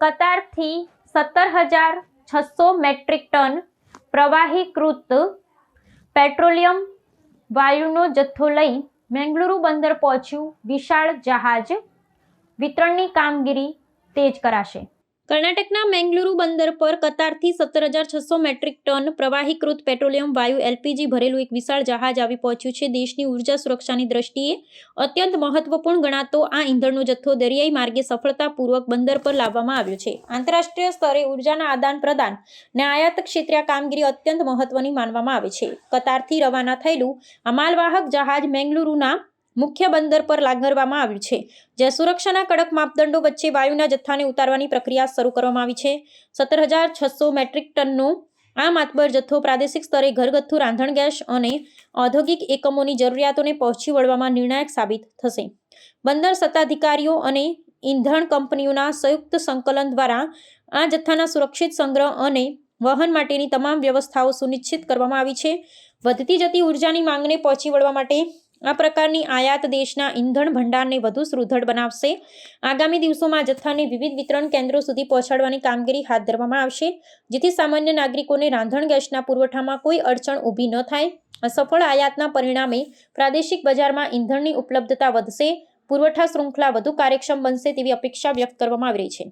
કતારથી 17,600 metric ton પ્રવાહીકૃત petroleum વાયુનો જથ્થો લઈ મેંગલુરુ બંદર પહોંચ્યું વિશાળ જહાજ. વિતરણની કામગીરી તેજ કરાશે. કર્ણાટકના મેંગલુરુ બંદર પર કતારથી 17,600 મેટ્રિક ટન પ્રવાહીકૃત પેટ્રોલિયમ વાયુ એલપીજી ભરેલું એક વિશાળ જહાજ આવી પહોંચ્યું છે. દેશની ઉર્જા સુરક્ષાની દ્રષ્ટિએ અત્યંત મહત્વપૂર્ણ ગણાતો આ ઈંધણનો જથ્થો દરિયાઈ માર્ગે સફળતાપૂર્વક બંદર પર લાવવામાં આવ્યો છે. આંતરરાષ્ટ્રીય સ્તરે ઉર્જાના આદાન પ્રદાન અને આયાત ક્ષેત્રે આ કામગીરી અત્યંત મહત્વની માનવામાં આવે છે. કતારથી રવાના થયેલું આ માલવાહક જહાજ મેંગલુરુના મુખ્ય બંદર પર લાંગરવામાં આવ્યું છે, જ્યાં સુરક્ષાના કડક માપદંડો વચ્ચે વાયુના જથ્થાને ઉતારવાની પ્રક્રિયા શરૂ કરવામાં આવી છે. 17,600 મેટ્રિક ટનનો આ માતબર જથ્થો પ્રાદેશિક સ્તરે ઘરગથ્થુ રાંધણ ગેસ અને ઔદ્યોગિક એકમોની જરૂરિયાતોને પહોંચી વળવામાં નિર્ણાયક સાબિત થશે. બંદર સત્તાધિકારીઓ અને ઈંધણ કંપનીઓના સંયુક્ત સંકલન દ્વારા આ જથ્થાના સુરક્ષિત સંગ્રહ અને વહન માટેની તમામ વ્યવસ્થાઓ સુનિશ્ચિત કરવામાં આવી છે. વધતી જતી ઉર્જાની માંગને પહોંચી વળવા માટે આ પ્રકારની આયાત દેશના ઈંધણ ભંડારને વધુ સુદૃઢ બનાવશે. આગામી દિવસોમાં આ જથ્થાને વિવિધ વિતરણ કેન્દ્રો સુધી પહોંચાડવાની કામગીરી હાથ ધરવામાં આવશે, જેથી સામાન્ય નાગરિકોને રાંધણ ગેસના પુરવઠામાં કોઈ અડચણ ઊભી ન થાય. આ સફળ આયાતના પરિણામે પ્રાદેશિક બજારમાં ઈંધણની ઉપલબ્ધતા વધશે, પુરવઠા શૃંખલા વધુ કાર્યક્ષમ બનશે તેવી અપેક્ષા વ્યક્ત કરવામાં આવી રહી છે.